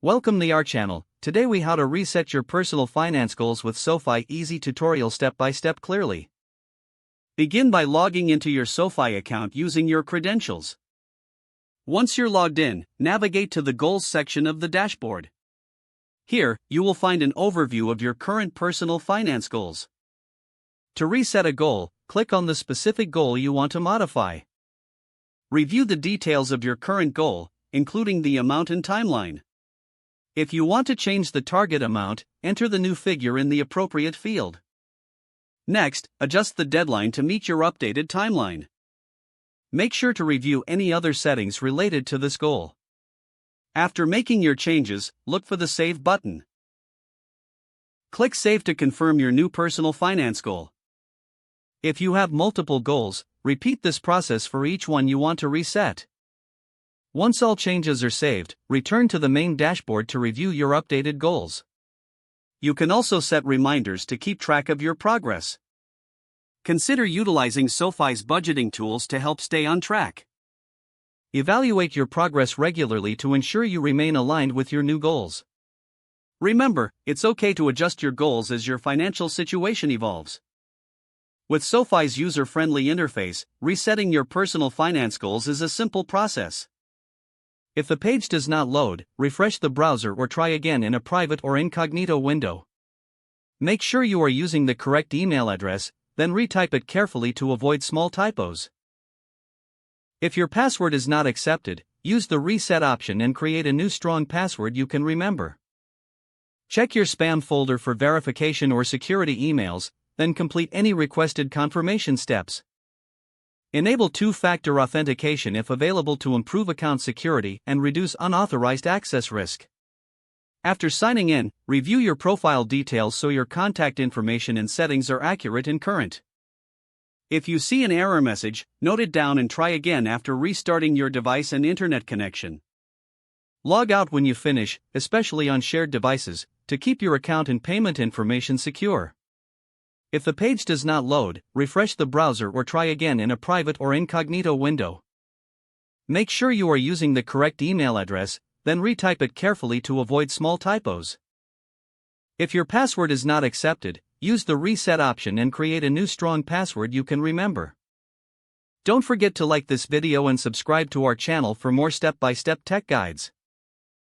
Welcome to our channel. Today we how to reset your personal finance goals with SoFi easy tutorial step by step clearly. Begin by logging into your SoFi account using your credentials. Once you're logged in, navigate to the goals section of the dashboard. Here, you will find an overview of your current personal finance goals. To reset a goal, click on the specific goal you want to modify. Review the details of your current goal, including the amount and timeline. If you want to change the target amount, enter the new figure in the appropriate field. Next, adjust the deadline to meet your updated timeline. Make sure to review any other settings related to this goal. After making your changes, look for the Save button. Click Save to confirm your new personal finance goal. If you have multiple goals, repeat this process for each one you want to reset. Once all changes are saved, return to the main dashboard to review your updated goals. You can also set reminders to keep track of your progress. Consider utilizing SoFi's budgeting tools to help stay on track. Evaluate your progress regularly to ensure you remain aligned with your new goals. Remember, it's okay to adjust your goals as your financial situation evolves. With SoFi's user-friendly interface, resetting your personal finance goals is a simple process. If the page does not load, refresh the browser or try again in a private or incognito window. Make sure you are using the correct email address, then retype it carefully to avoid small typos. If your password is not accepted, use the reset option and create a new strong password you can remember. Check your spam folder for verification or security emails, then complete any requested confirmation steps. Enable two-factor authentication if available to improve account security and reduce unauthorized access risk. After signing in, review your profile details so your contact information and settings are accurate and current. If you see an error message, note it down and try again after restarting your device and internet connection. Log out when you finish, especially on shared devices, to keep your account and payment information secure. If the page does not load, refresh the browser or try again in a private or incognito window. Make sure you are using the correct email address, then retype it carefully to avoid small typos. If your password is not accepted, use the reset option and create a new strong password you can remember. Don't forget to like this video and subscribe to our channel for more step-by-step tech guides.